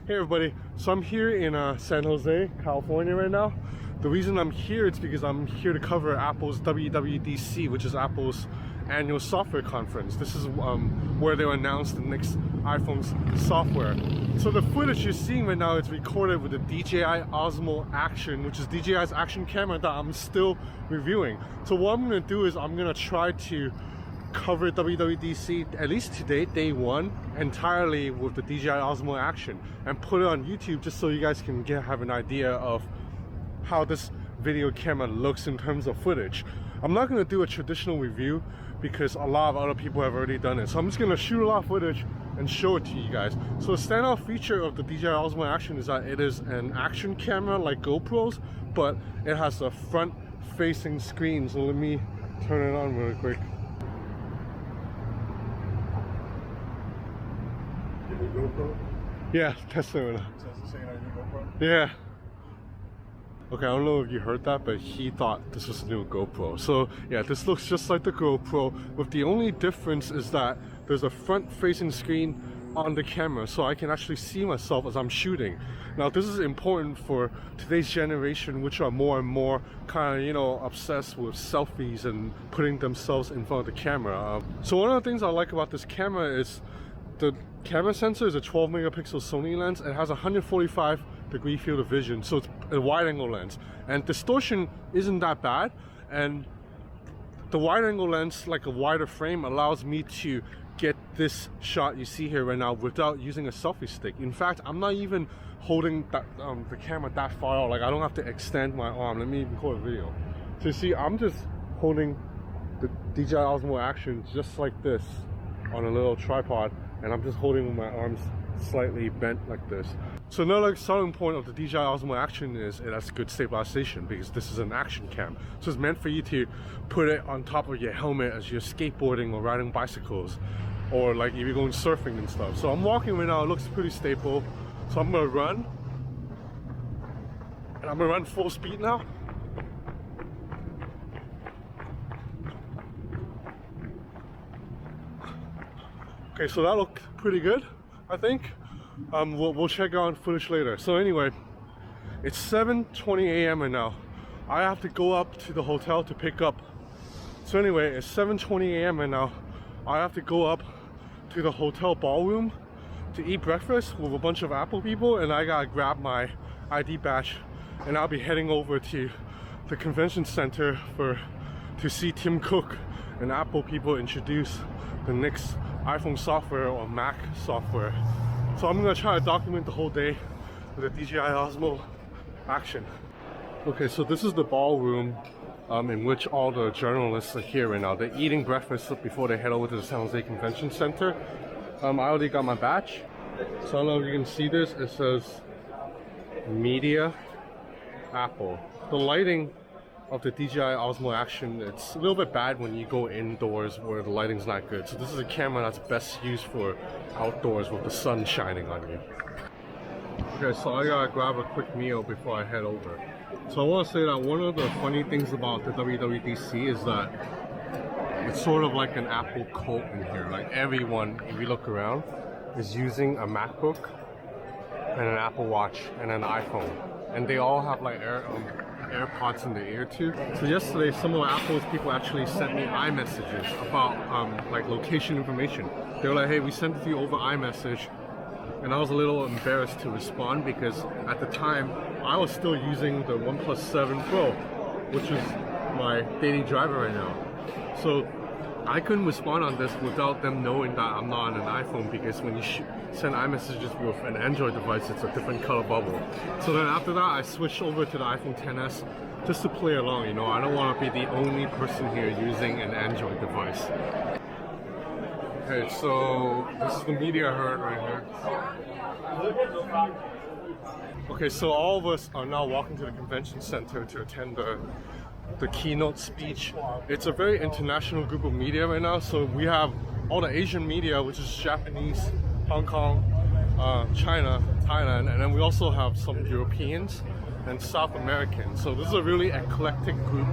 Hey everybody, so I'm here in San Jose, California right now. The reason I'm here is because I'm here to cover Apple's WWDC, which is Apple's annual software conference. This is where they announced the next iPhone's software. So the footage you're seeing right now is recorded with the DJI Osmo Action, which is DJI's action camera that I'm still reviewing. So what I'm going to do is I'm going to try to cover WWDC, at least today, day one, entirely with the DJI Osmo Action and put it on YouTube just so you guys can have an idea of how this video camera looks in terms of footage. I'm not going to do a traditional review because a lot of other people have already done it. So I'm just going to shoot a lot of footage and show it to you guys. So the standout feature of the DJI Osmo Action is that it is an action camera like GoPros, but it has a front-facing screen. So let me turn it on real quick. GoPro? Yeah, testing it. GoPro? Yeah. Okay, I don't know if you heard that, but he thought this was a new GoPro. So yeah, this looks just like the GoPro, with the only difference is that there's a front-facing screen on the camera, so I can actually see myself as I'm shooting. Now this is important for today's generation, which are more and more kind of, you know, obsessed with selfies and putting themselves in front of the camera. So one of the things I like about this camera is the camera sensor is a 12 megapixel Sony lens. It has a 145-degree field of vision, so it's a wide-angle lens, and distortion isn't that bad. And the wide-angle lens, like a wider frame, allows me to get this shot you see here right now without using a selfie stick. In fact, I'm not even holding that, the camera that far out. Like, I don't have to extend my arm. Let me record a video. So you see, I'm just holding the DJI Osmo Action just like this on a little tripod, and I'm just holding with my arms slightly bent like this. So another selling point of the DJI Osmo Action is it has good stabilization because this is an action cam. So it's meant for you to put it on top of your helmet as you're skateboarding or riding bicycles, or like if you're going surfing and stuff. So I'm walking right now, it looks pretty stable. So I'm gonna run, and I'm gonna run full speed now. Okay, so that looked pretty good, I think. We'll check out footage later. So anyway, it's 7:20 a.m. right now. I have to go up to the hotel to pick up. So anyway, it's 7:20 a.m. right now. I have to go up to the hotel ballroom to eat breakfast with a bunch of Apple people, and I gotta grab my ID badge, and I'll be heading over to the convention center to see Tim Cook and Apple people introduce the next iPhone software or Mac software. So I'm gonna try to document the whole day with the DJI Osmo Action. Okay, so this is the ballroom in which all the journalists are here right now. They're eating breakfast before they head over to the San Jose Convention Center. I already got my badge. So I don't know if you can see this. It says Media Apple. The lighting of the DJI Osmo Action, it's a little bit bad when you go indoors where the lighting's not good. So this is a camera that's best used for outdoors with the sun shining on you. Okay, so I gotta grab a quick meal before I head over. So I want to say that one of the funny things about the WWDC is that it's sort of like an Apple cult in here. Like everyone, if you look around, is using a MacBook and an Apple Watch and an iPhone, and they all have like AirPods in the ear too. So yesterday, some of Apple's people actually sent me iMessages about like location information. They were like, hey, we sent it to you over iMessage. And I was a little embarrassed to respond because at the time, I was still using the OnePlus 7 Pro, which is my daily driver right now. So I couldn't respond on this without them knowing that I'm not on an iPhone, because when you send iMessages with an Android device, it's a different color bubble. So then after that, I switched over to the iPhone XS just to play along, you know. I don't want to be the only person here using an Android device. Okay, so this is the media herd right here. Okay, so all of us are now walking to the convention center to attend the keynote speech. It's a very international group of media right now. So we have all the Asian media, which is Japanese, Hong Kong, China, Thailand, and then we also have some Europeans and South Americans. So this is a really eclectic group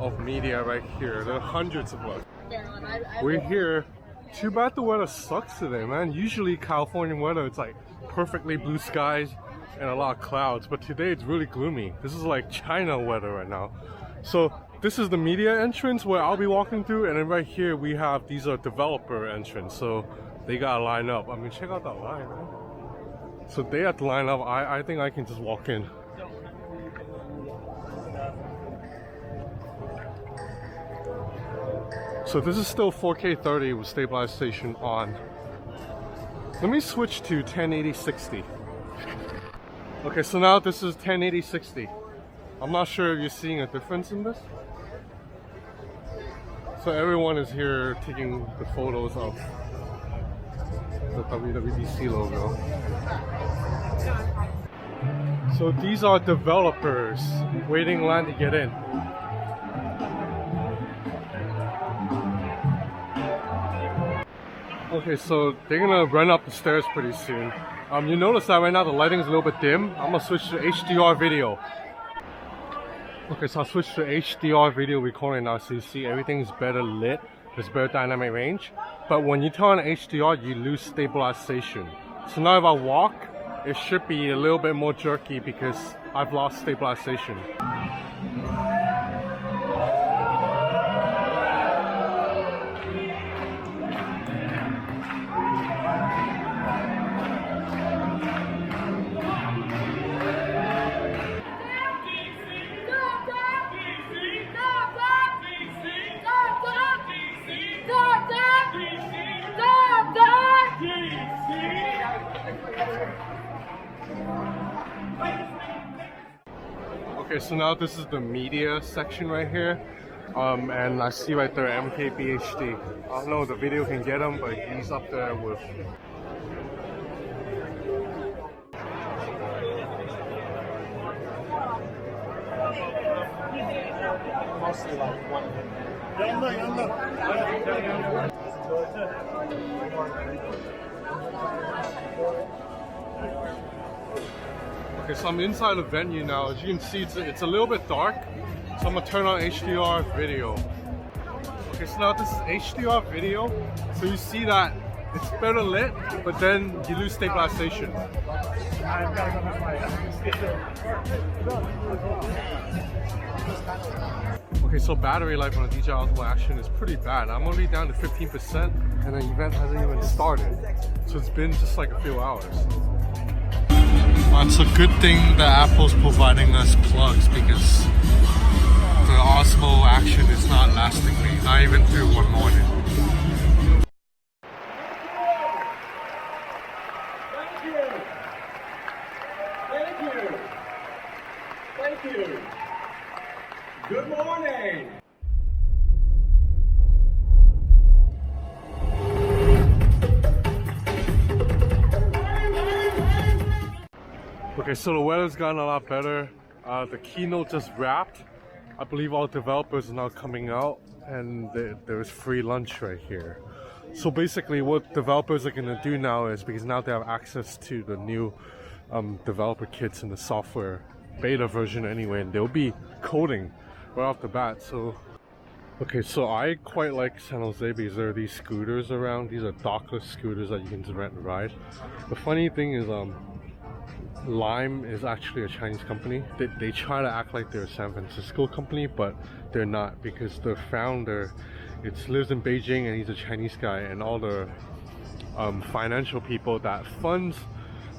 of media right here. There are hundreds of us. We're here. Too bad the weather sucks today, man. Usually California weather, it's like perfectly blue skies and a lot of clouds, but today it's really gloomy. This is like China weather right now. So this is the media entrance where I'll be walking through, and then right here we have these are developer entrance, so they gotta line up. I mean, check out that line, man. So they have to line up. I think I can just walk in. So this is still 4K 30 with stabilization on. Let me switch to 1080-60. Okay, so now this is 1080-60. I'm not sure if you're seeing a difference in this. So everyone is here taking the photos of the WWDC logo. So these are developers waiting in line to get in. Okay, so they're gonna run up the stairs pretty soon. You notice that right now the lighting is a little bit dim. I'm gonna switch to HDR video. Okay, so I'll switch to HDR video recording now, so you see everything's better lit. There's better dynamic range. But when you turn on HDR, you lose stabilization. So now if I walk, it should be a little bit more jerky because I've lost stabilization. Okay, so now this is the media section right here, and I see right there MKBHD. I don't know if the video can get him, but he's up there with. Mostly like one. Okay, so I'm inside the venue now. As you can see, it's a little bit dark, so I'm gonna turn on HDR video. Okay, so now this is HDR video, so you see that it's better lit, but then you lose stabilization. Okay, so battery life on a DJI Osmo Action is pretty bad. I'm only down to 15%, and the event hasn't even started, so it's been just like a few hours. It's a good thing that Apple's providing us plugs because the Osmo Action is not lasting me, not even through one morning. Thank you. Thank you. Thank you. Good morning. Okay, so the weather's gotten a lot better. The keynote just wrapped. I believe all developers are now coming out, and there's free lunch right here. So basically what developers are going to do now is, because now they have access to the new developer kits and the software beta version anyway, and they'll be coding right off the bat. So okay, so I quite like San Jose because there are these scooters around. These are dockless scooters that you can just rent and ride. The funny thing is Lime is actually a Chinese company. They try to act like they're a San Francisco company, but they're not, because the founder lives in Beijing and he's a Chinese guy, and all the financial people that funds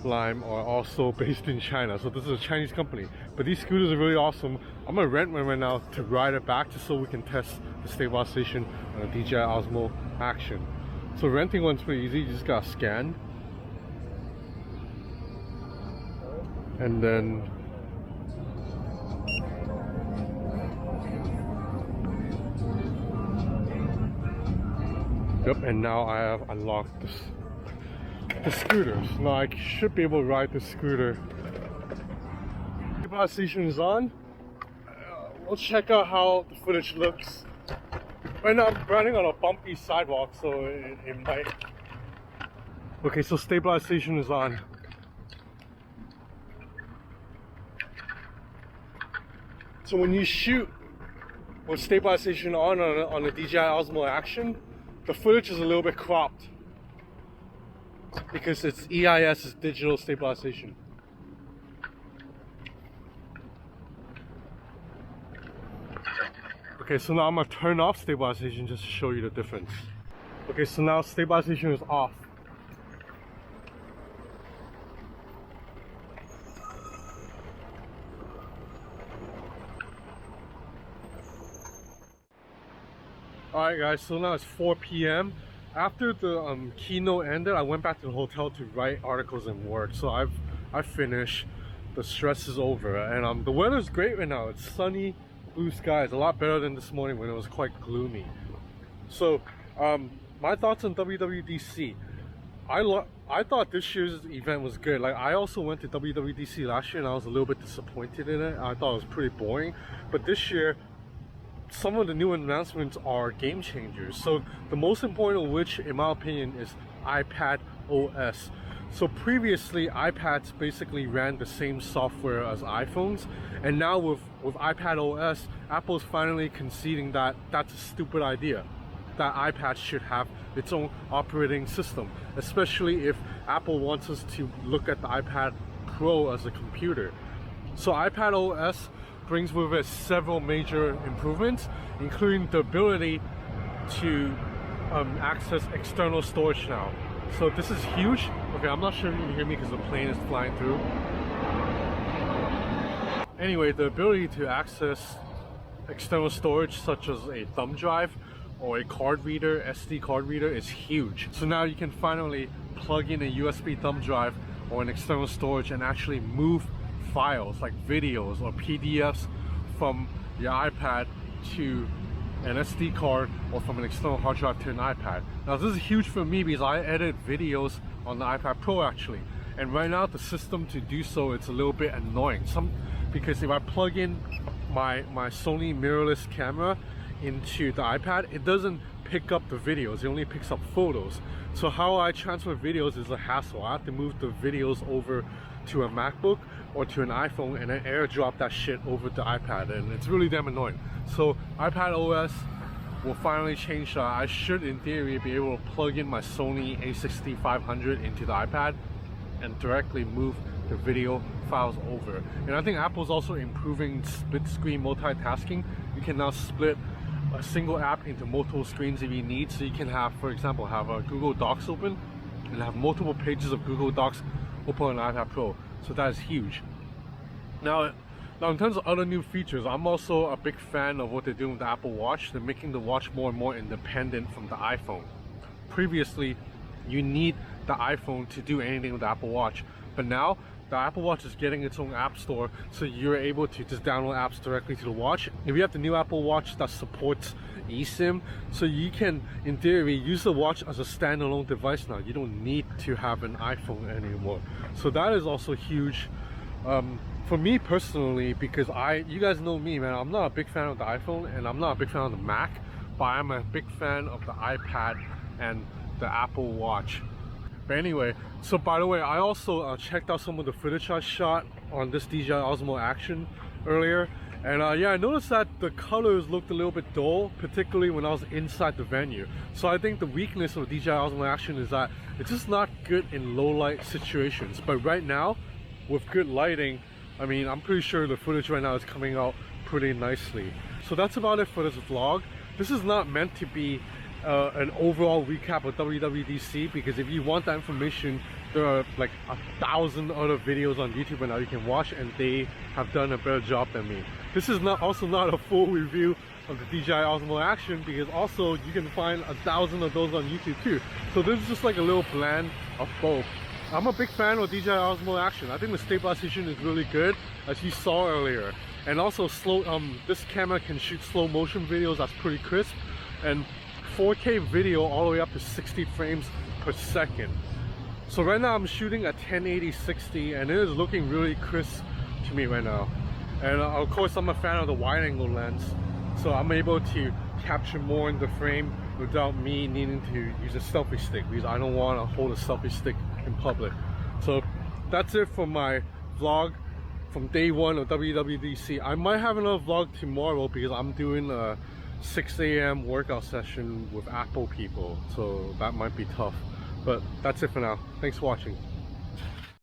Lime are also based in China. So this is a Chinese company, but these scooters are really awesome. I'm gonna rent one right now to ride it back just so we can test the stabilization on a DJI Osmo Action. So renting one's pretty easy. You just gotta scan, and then yep, and now I have unlocked the scooters. Now I should be able to ride the scooter. Stabilization is on. We'll check out how the footage looks. Right now I'm running on a bumpy sidewalk, so it might. Okay, so stabilization is on. So when you shoot with stabilization on the DJI Osmo Action, the footage is a little bit cropped. because it's EIS, is digital stabilization. Okay, so now I'm gonna turn off stabilization just to show you the difference. Okay, so now stabilization is off. Alright guys, so now it's 4 p.m. After the keynote ended, I went back to the hotel to write articles and work. So I've finished. The stress is over, and the weather's great right now. It's sunny, blue skies, a lot better than this morning when it was quite gloomy. So my thoughts on WWDC. I thought this year's event was good. Like, I also went to WWDC last year and I was a little bit disappointed in it. I thought it was pretty boring, but this year some of the new announcements are game changers. So the most important of which, in my opinion, is iPad OS. So previously iPads basically ran the same software as iPhones, and now with iPad OS, Apple's finally conceding that that's a stupid idea, that iPad should have its own operating system, especially if Apple wants us to look at the iPad Pro as a computer. So iPad OS brings with it several major improvements, including the ability to access external storage now. So this is huge. Okay, I'm not sure if you can hear me because the plane is flying through. Anyway, the ability to access external storage such as a thumb drive or a card reader, SD card reader, is huge. So now you can finally plug in a USB thumb drive or an external storage and actually move files like videos or PDFs from your iPad to an SD card or from an external hard drive to an iPad. Now this is huge for me because I edit videos on the iPad Pro actually, and right now the system to do so, it's a little bit annoying. Because if I plug in my Sony mirrorless camera into the iPad, it doesn't pick up the videos, it only picks up photos. So how I transfer videos is a hassle. I have to move the videos over to a MacBook or to an iPhone and then airdrop that shit over to iPad, and it's really damn annoying. So iPad OS will finally change that. I should in theory be able to plug in my Sony a6500 into the iPad and directly move the video files over. And I think Apple's also improving split screen multitasking. You can now split a single app into multiple screens if you need. So you can have, for example, have a Google Docs open and have multiple pages of Google Docs open on iPad Pro. So that is huge. Now in terms of other new features, I'm also a big fan of what they're doing with the Apple Watch. They're making the watch more and more independent from the iPhone. Previously, you need the iPhone to do anything with the Apple Watch, but now the Apple Watch is getting its own app store, so you're able to just download apps directly to the watch. If you have the new Apple Watch that supports eSIM, so you can, in theory, use the watch as a standalone device now. You don't need to have an iPhone anymore. So that is also huge for me personally, because you guys know me, man, I'm not a big fan of the iPhone and I'm not a big fan of the Mac, but I'm a big fan of the iPad and the Apple Watch. But anyway, so by the way, I also checked out some of the footage I shot on this DJI Osmo Action earlier, and yeah, I noticed that the colors looked a little bit dull, particularly when I was inside the venue. So I think the weakness of DJI Osmo Action is that it's just not good in low light situations. But right now, with good lighting, I mean, I'm pretty sure the footage right now is coming out pretty nicely. So that's about it for this vlog. This is not meant to be an overall recap of WWDC, because if you want that information, there are like 1,000 other videos on YouTube right now you can watch, and they have done a better job than me. This is also not a full review of the DJI Osmo Action, because also you can find 1,000 of those on YouTube too. So this is just like a little blend of both. I'm a big fan of DJI Osmo Action. I think the stabilization is really good, as you saw earlier. And also this camera can shoot slow motion videos that's pretty crisp, and 4K video all the way up to 60 frames per second. So right now I'm shooting at 1080-60 and it is looking really crisp to me right now. And of course I'm a fan of the wide angle lens, so I'm able to capture more in the frame without me needing to use a selfie stick, because I don't want to hold a selfie stick in public. So that's it for my vlog from day one of WWDC. I might have another vlog tomorrow because I'm doing a 6 a.m. workout session with Apple people, so that might be tough. But that's it for now. Thanks for watching.